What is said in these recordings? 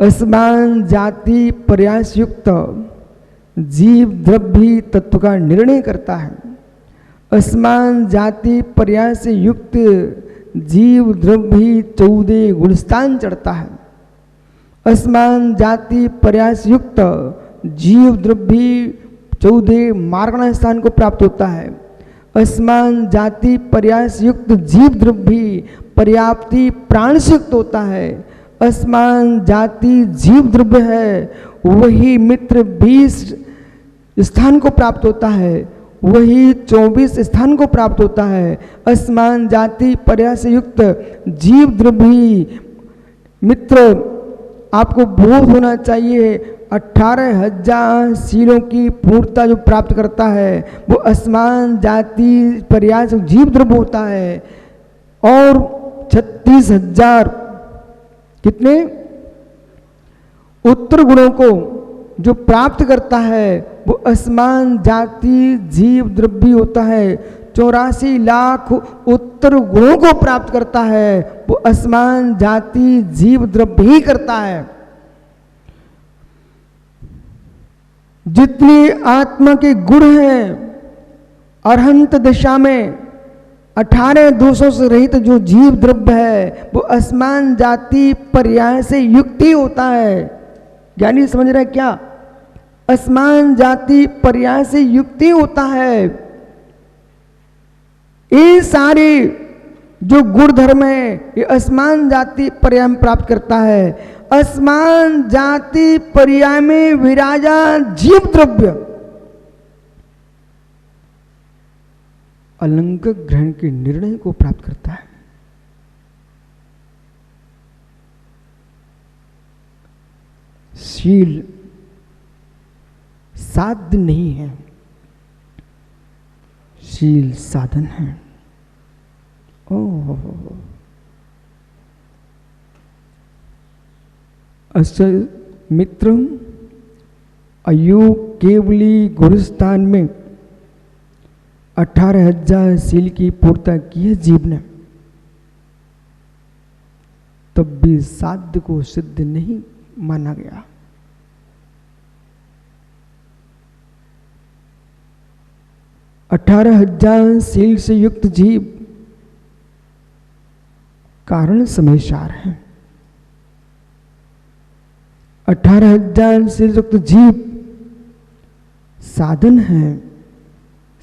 असमान जाति प्रयास युक्त जीव द्रव्य तत्व का निर्णय करता है। असमान जाति प्रयास युक्त जीव द्रव्य 14 गुणस्थान चढ़ता है। असमान जाति प्रयास युक्त जीव द्रव्य 14 मार्गण स्थान को प्राप्त होता है। असमान जाति प्रयास युक्त जीव द्रव्य पर्याप्ति प्राण से युक्त होता है। असमान जाति जीव द्रव्य है, वही मित्र 20 स्थान को प्राप्त होता है, वही 24 स्थान को प्राप्त होता है। असमान जाति प्रयास युक्त जीव द्रव्य मित्र आपको बोध होना चाहिए। 18,000 शीलों की पूर्णता जो प्राप्त करता है वो असमान जाति प्रयास जीव द्रव्य होता है। और 36,000 कितने उत्तर गुणों को जो प्राप्त करता है वो असमान जाति जीव द्रव्य होता है। 84 लाख उत्तर गुणों को प्राप्त करता है वो असमान जाति जीव द्रव्य ही करता है। जितनी आत्मा के गुण हैं अरहंत दशा में 18 दोषों से रहित जो जीव द्रव्य है वो असमान जाति पर्याय से युक्त ही होता है। ज्ञानी समझ रहे क्या? असमान जाति पर्याय से युक्त ही होता है। ये सारे जो गुण धर्म है ये असमान जाति पर्याय में प्राप्त करता है। असमान जाति पर्याय में विराजा जीव द्रव्य अलंक ग्रहण के निर्णय को प्राप्त करता है। शील साध्य नहीं है, शील साधन है। ओह अस्य मित्र अयोग केवली गुरुस्थान में 18,000 शील की पूर्ता की है जीव ने, तब भी साध्य को सिद्ध नहीं माना गया। अठारह 18,000 शील से युक्त जीव कारण समयसार है। 18,000 शील से युक्त जीव साधन है,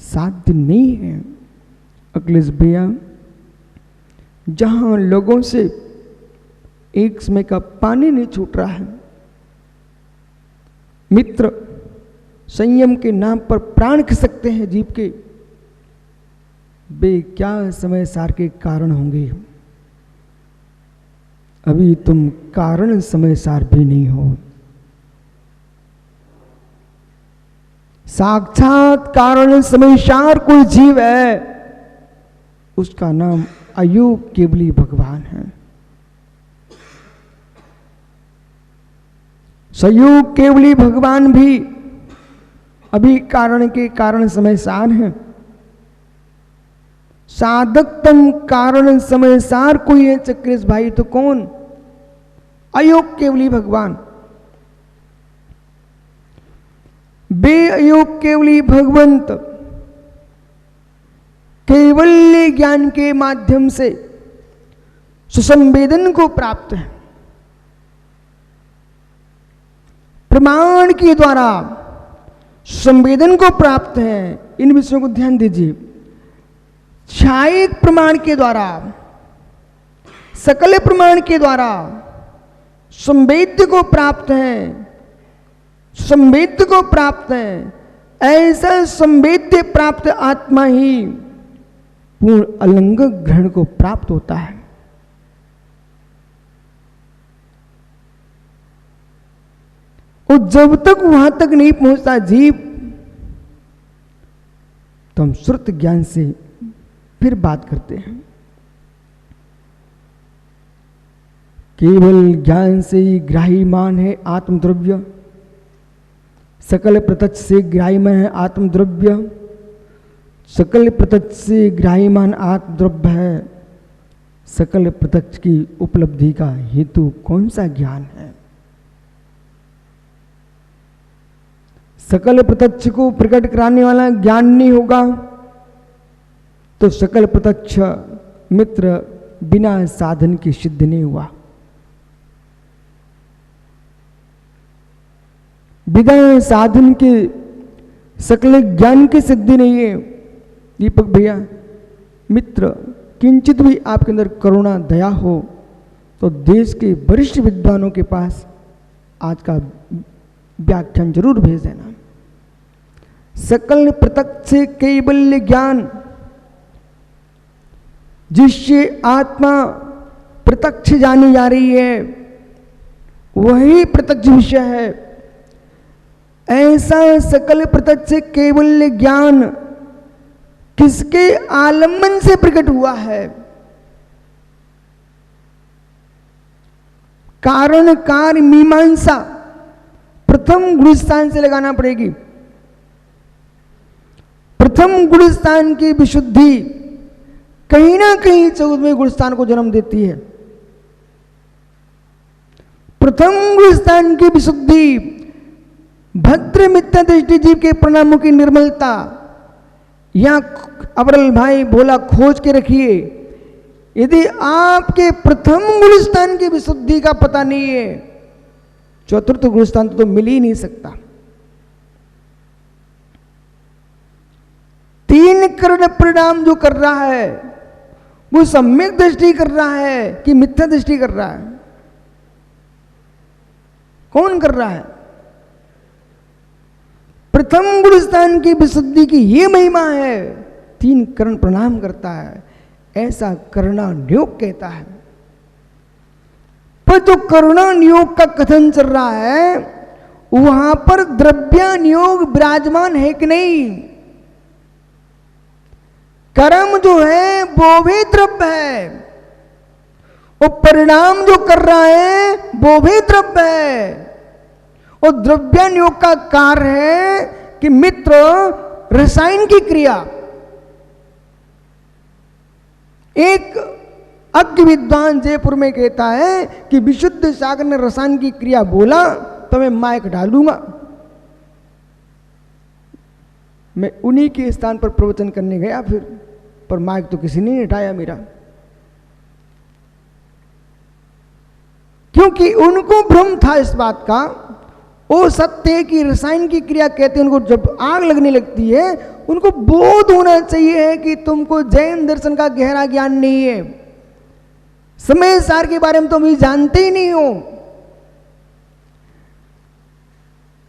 साध्य नहीं है। अखिलेश भैया, जहां लोगों से एक समय का पानी नहीं छूट रहा है, मित्र संयम के नाम पर प्राण खिसकते हैं जीव के, वे क्या समय सार के कारण होंगे। अभी तुम कारण समय सार भी नहीं हो। साक्षात कारण समय सार कोई जीव है, उसका नाम अयोग केवली भगवान है। सयोग केवली भगवान भी अभी कारण के कारण समय सार है। साधकतम कारण समय सार कोई है चक्रेश भाई तो कौन? अयोग केवली भगवान। बे अयोग केवली भगवंत केवल्य ज्ञान के माध्यम से सुसंवेदन को प्राप्त है। प्रमाण के द्वारा संवेदन को प्राप्त है। इन विषयों को ध्यान दीजिए। छायिक प्रमाण के द्वारा, सकल प्रमाण के द्वारा संवेद्य को प्राप्त है, संवेद्य को प्राप्त है। ऐसा संवेद्य प्राप्त आत्मा ही पूर्ण अलंग ग्रहण को प्राप्त होता है। और जब तक वहां तक नहीं पहुंचता जीव, तो हम श्रुत ज्ञान से फिर बात करते हैं। केवल ज्ञान से ही ग्राह्यमान है आत्मद्रव्य, सकल प्रत्यक्ष से ग्राह्यमान है आत्मद्रव्य, सकल प्रत्यक्ष से ग्राह्यमान आत्मद्रव्य है। सकल प्रत्यक्ष की उपलब्धि का हेतु कौन सा ज्ञान है? सकल प्रत्यक्ष को प्रकट कराने वाला ज्ञान नहीं होगा तो सकल प्रत्यक्ष मित्र बिना साधन के सिद्ध नहीं हुआ। बिना साधन के सकल ज्ञान की सिद्धि नहीं है। दीपक भैया मित्र, किंचित भी आपके अंदर करुणा दया हो तो देश के वरिष्ठ विद्वानों के पास आज का व्याख्यान जरूर भेज देना। सकल प्रत्यक्ष कैवल्य ज्ञान, जिससे आत्मा प्रत्यक्ष जानी जा रही है, वही प्रत्यक्ष विषय है। ऐसा सकल प्रत्यक्ष कैवल्य ज्ञान किसके आलम्बन से प्रकट हुआ है? कारण कार्य मीमांसा प्रथम गुणस्थान से लगाना पड़ेगी। प्रथम गुणस्थान की विशुद्धि कहीं ना कहीं 14वें गुणस्थान को जन्म देती है। प्रथम गुणस्थान की विशुद्धि, भद्र मिथ्या दृष्टि जीव के परिणामों की निर्मलता, यहां अवरल भाई बोला खोज के रखिए। यदि आपके प्रथम गुणस्थान की विशुद्धि का पता नहीं है, चतुर्थ गुणस्थान तो मिल ही नहीं सकता। तीन कर्ण परिणाम जो कर रहा है वो सम्यक दृष्टि कर रहा है कि मिथ्या दृष्टि कर रहा है? कौन कर रहा है? प्रथम गुणस्थान की विशुद्धि की ये महिमा है, तीन कर्ण प्रणाम करता है, ऐसा करुणा नियोग कहता है। पर जो करुणा नियोग का कथन चल रहा है वहां पर द्रव्य नियोग विराजमान है कि नहीं? कर्म जो है वो भी द्रव्य है, वो परिणाम जो कर रहा है वो भी द्रव्य है। और द्रव्य नियोग का कार्य है कि मित्र रसायन की क्रिया। एक अज्ञ विद्वान जयपुर में कहता है कि विशुद्ध सागर ने रसायन की क्रिया बोला तो मैं माइक डालूंगा। मैं उन्हीं के स्थान पर प्रवचन करने गया फिर, पर माइक तो किसी ने नहीं हटाया मेरा, क्योंकि उनको भ्रम था इस बात का। वो सत्य है कि रसायन की क्रिया कहते हैं, उनको जब आग लगने लगती है उनको बोध होना चाहिए है कि तुमको जैन दर्शन का गहरा ज्ञान नहीं है, समय सार के बारे में तुम भी जानते ही नहीं हो।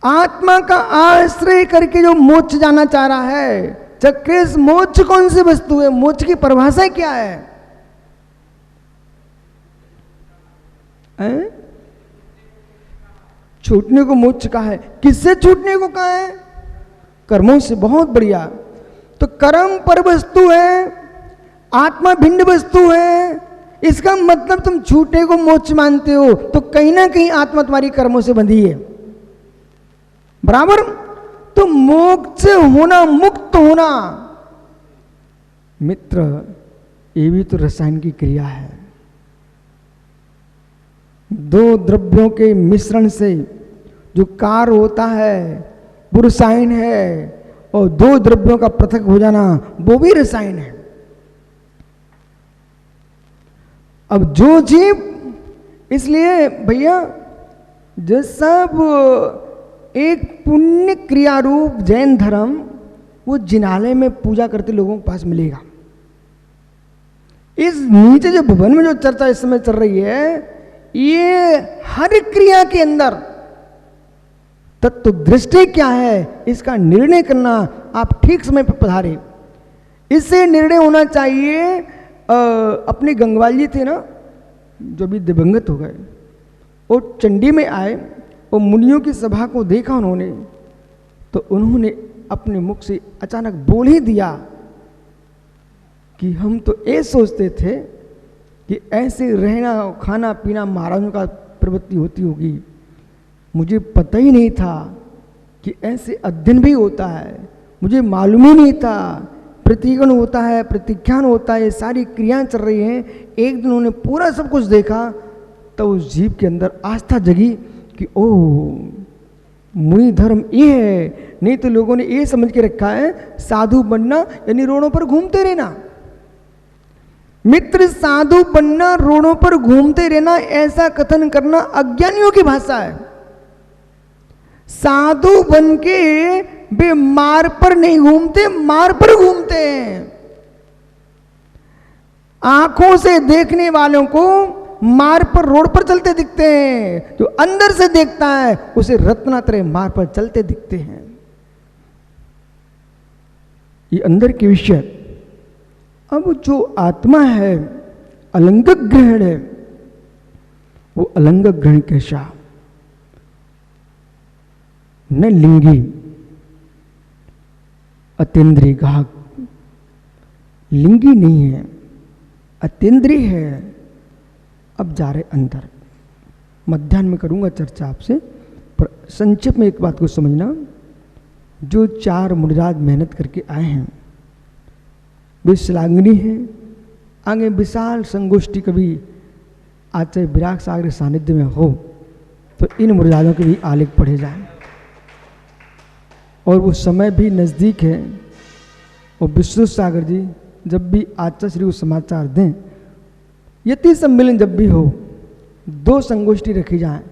आत्मा का आश्रय करके जो मोक्ष जाना चाह रहा है, चक्रेश मोक्ष कौन सी वस्तु है? मोक्ष की परिभाषा क्या है? छूटने को मोक्ष कहा है। किससे छूटने को कहा है? कर्मों से। बहुत बढ़िया। तो कर्म पर वस्तु है, आत्मा भिन्न वस्तु है, इसका मतलब तुम छूटने को मोक्ष मानते हो तो कहीं ना कहीं आत्मा तुम्हारी कर्मों से बंधी है, बराबर। तो मोक्ष होना, मुक्त होना मित्र, ये भी तो रसायन की क्रिया है। दो द्रव्यों के मिश्रण से जो कार्य होता है वो रसायन है, और दो द्रव्यों का पृथक हो जाना वो भी रसायन है। अब जो जीव, इसलिए भैया जो सब एक पुण्य क्रिया रूप जैन धर्म वो जिनालय में पूजा करते लोगों के पास मिलेगा। इस नीचे जो भवन में जो चर्चा इस समय चल रही है, ये हर क्रिया के अंदर तत्व दृष्टि क्या है इसका निर्णय करना आप ठीक समय पर पधारे। इससे निर्णय होना चाहिए। अपने गंगवाल जी थे ना, जो भी दिवंगत हो गए, वो चंडी में आए और मुनियों की सभा को देखा उन्होंने, तो उन्होंने अपने मुख से अचानक बोल ही दिया कि हम तो ये सोचते थे कि ऐसे रहना खाना पीना महाराजों का प्रवृत्ति होती होगी, मुझे पता ही नहीं था कि ऐसे अध्ययन भी होता है, मुझे मालूम ही नहीं था प्रतिगण होता है, प्रतिख्यान होता है, ये सारी क्रियाएं चल रही हैं। एक दिन उन्होंने पूरा सब कुछ देखा तो उस जीव के अंदर आस्था जगी कि ओह मुनि धर्म ये है, नहीं तो लोगों ने ये समझ के रखा है साधु बनना यानी रोडों पर घूमते रहना। मित्र, साधु बनना रोडों पर घूमते रहना, ऐसा कथन करना अज्ञानियों की भाषा है। साधु बन के वे मार्ग पर नहीं घूमते, मार्ग पर घूमते हैं। आंखों से देखने वालों को मार्ग पर, रोड पर चलते दिखते हैं, जो अंदर से देखता है उसे रत्नात्रय मार्ग पर चलते दिखते हैं। ये अंदर के विषय। अब जो आत्मा है, अलंघक ग्रहण है, वो अलंघक ग्रहण कैसा? न लिंगी अतीन्द्रिय घाक, लिंगी नहीं है, अतीन्द्रिय है। अब जा रहे अंदर, मध्याह्न में करूंगा चर्चा आपसे, पर संक्षिप्त में एक बात को समझना। जो 4 मुनिराज मेहनत करके आए हैं वे श्लाघनीय है। आगे विशाल संगोष्ठी कभी आचार्य विराग सागर सानिध्य में हो तो इन मुनिराजों के भी आलेख पढ़े जाएं, और वो समय भी नज़दीक है। और विश्व सागर जी जब भी आचार्य श्री को समाचार दें, यति सम्मेलन जब भी हो, 2 संगोष्ठी रखी जाए,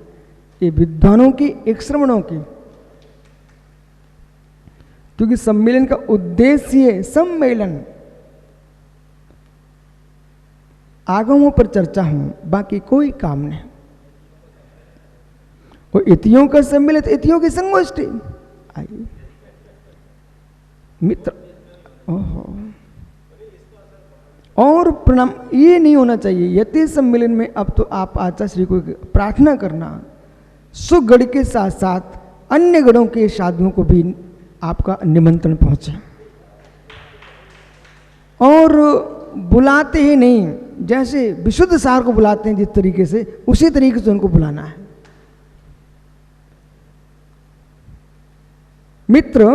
ये विद्वानों की, एक श्रवणों की, क्योंकि सम्मेलन का उद्देश्य है सम्मेलन, आगमों पर चर्चा हो, बाकी कोई काम नहीं। और इतियों का सम्मेलन, इतियों की संगोष्ठी। आइए मित्र, ओहो, और प्रणाम, ये नहीं होना चाहिए। यति सम्मेलन में अब तो आप आचार्य श्री को प्रार्थना करना, सुगढ़ के साथ साथ अन्य गढ़ों के साधुओं को भी आपका निमंत्रण पहुंचे, और बुलाते ही नहीं, जैसे विशुद्ध सार को बुलाते हैं जिस तरीके से, उसी तरीके से उनको बुलाना है। मित्र,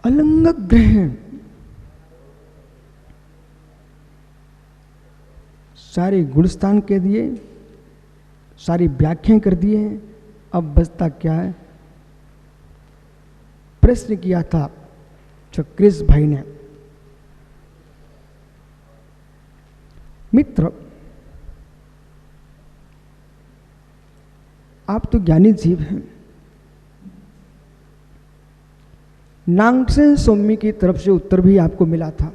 अलंघक ग्रहण, सारे गुणस्थान कह दिए, सारी व्याख्याएं कर दिए हैं। अब बचता क्या है? प्रश्न किया था चक्रेश भाई ने। मित्र, आप तो ज्ञानी जीव हैं। नागसेन स्वामी की तरफ से उत्तर भी आपको मिला था,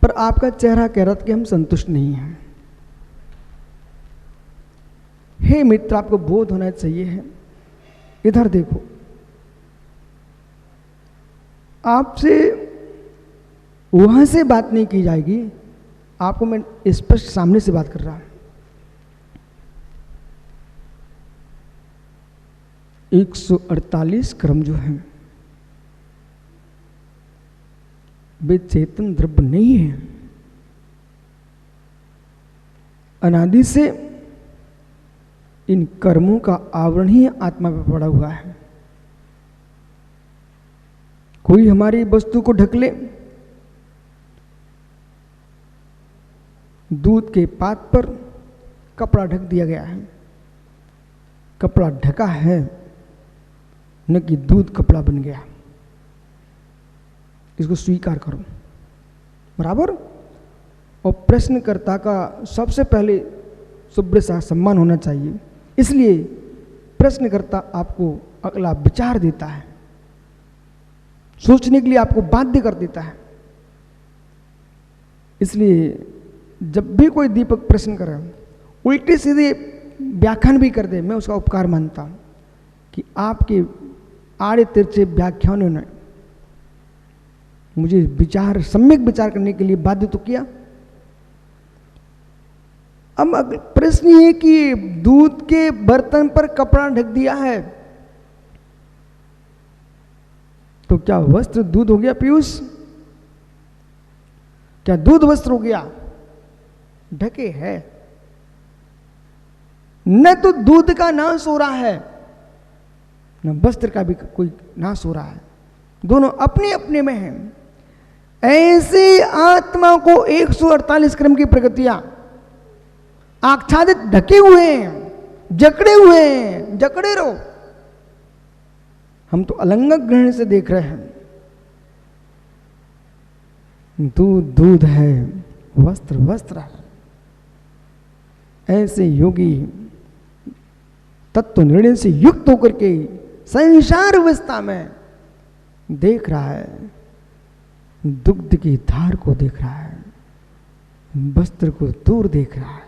पर आपका चेहरा कह रहा था कि हम संतुष्ट नहीं हैं। हे मित्र, आपको बोध होना चाहिए है। इधर देखो, आपसे वहां से बात नहीं की जाएगी, आपको मैं स्पष्ट सामने से बात कर रहा हूं। 148 क्रम जो है वे चेतन द्रव्य नहीं है। अनादि से इन कर्मों का आवरण ही आत्मा पर पड़ा हुआ है। कोई हमारी वस्तु को ढक ले, दूध के पात पर कपड़ा ढक दिया गया है, कपड़ा ढका है, न कि दूध कपड़ा बन गया। इसको स्वीकार करो, बराबर। और प्रश्नकर्ता का सबसे पहले शुभ्र सा सम्मान होना चाहिए, इसलिए प्रश्नकर्ता आपको अगला विचार देता है, सोचने के लिए आपको बाध्य कर देता है। इसलिए जब भी कोई दीपक प्रश्न करे, उल्टे सीधे व्याख्यान भी कर दे, मैं उसका उपकार मानता हूं कि आपके आड़े तिरछे व्याख्यानों ने मुझे विचार, सम्यक विचार करने के लिए बाध्य तो किया। अब प्रश्न ये कि दूध के बर्तन पर कपड़ा ढक दिया है, तो क्या वस्त्र दूध हो गया पीयूष? क्या दूध वस्त्र हो गया? ढके है। न तो दूध का नाश हो रहा है, न वस्त्र का भी कोई नाश हो रहा है, दोनों अपने अपने में हैं। ऐसे आत्मा को 148 क्रम की प्रगतियां आच्छादित ढके हुए हैं, जकड़े हुए हैं, जकड़े रहो। हम तो अलंग ग्रहण से देख रहे हैं। दूध दूध है, वस्त्र वस्त्र है। ऐसे योगी तत्व निर्णय से युक्त होकर के संसार अवस्था में देख रहा है, दुग्ध की धार को देख रहा है, वस्त्र को दूर देख रहा है,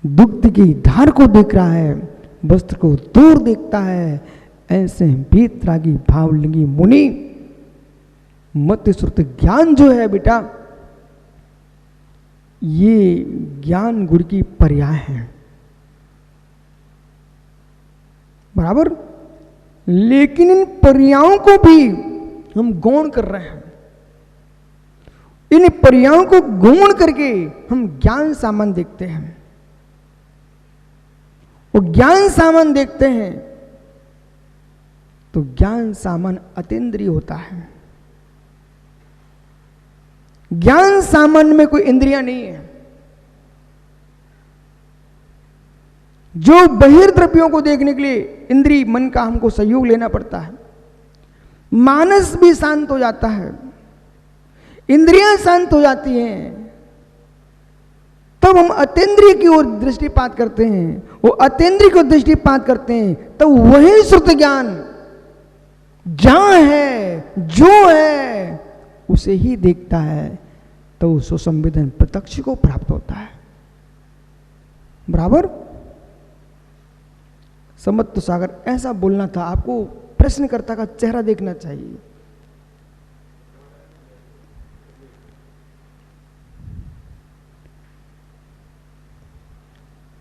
दुग्ध की धार को देख रहा है, वस्त्र को दूर देखता है। ऐसे वीतरागी भावलिंगी मुनि मत श्रुत ज्ञान जो है बेटा, ये ज्ञान गुरु की पर्याय है, बराबर। लेकिन इन पर्यायों को भी हम गौण कर रहे हैं। इन पर्यायों को गौण करके हम ज्ञान सामान देखते हैं। वो ज्ञान सामान देखते हैं तो ज्ञान सामान अतीन्द्रिय होता है। ज्ञान सामान में कोई इंद्रियां नहीं है। जो बहिर्द्रव्यों को देखने के लिए इंद्रिय मन का हमको सहयोग लेना पड़ता है। मानस भी शांत हो जाता है, इंद्रियां शांत हो जाती हैं, तब हम अतीन्द्रिय की ओर दृष्टिपात करते हैं। वो अतीन्द्रिय को दृष्टिपात करते हैं तो वही श्रुत ज्ञान जहां है, जो है, उसे ही देखता है, तो उस संवेदन प्रत्यक्ष को प्राप्त होता है, बराबर। समत्व सागर ऐसा बोलना था। आपको प्रश्नकर्ता का चेहरा देखना चाहिए।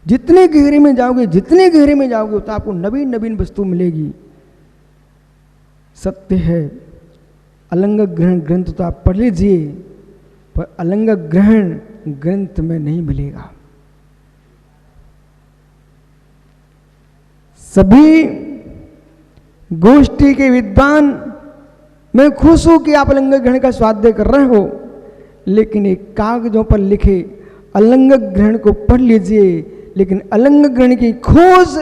जितने गहरे में जाओगे, जितने गहरे में जाओगे तो आपको नवीन नवीन वस्तु मिलेगी। सत्य है, अलंग ग्रहण ग्रंथ तो आप पढ़ लीजिए, पर अलंग ग्रहण ग्रंथ में नहीं मिलेगा। सभी गोष्ठी के विद्वान, मैं खुश हूं कि आप अलंग ग्रहण का स्वाध्याय कर रहे हो, लेकिन एक कागजों पर लिखे अलंग ग्रहण को पढ़ लीजिए। लेकिन अलंग ग्रहण की खोज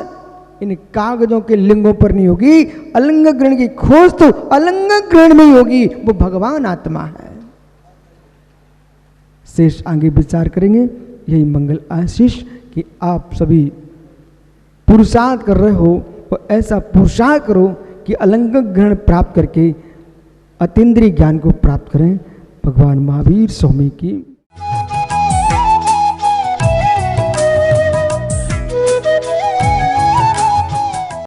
इन कागजों के लिंगों पर नहीं होगी। अलंग ग्रहण की खोज तो अलंग ग्रहण में ही होगी, वो भगवान आत्मा है। शेष आगे विचार करेंगे। यही मंगल आशीष कि आप सभी पुरुषार्थ कर रहे हो और ऐसा पुरुषार्थ करो कि अलंग ग्रहण प्राप्त करके अतीन्द्रिय ज्ञान को प्राप्त करें। भगवान महावीर स्वामी की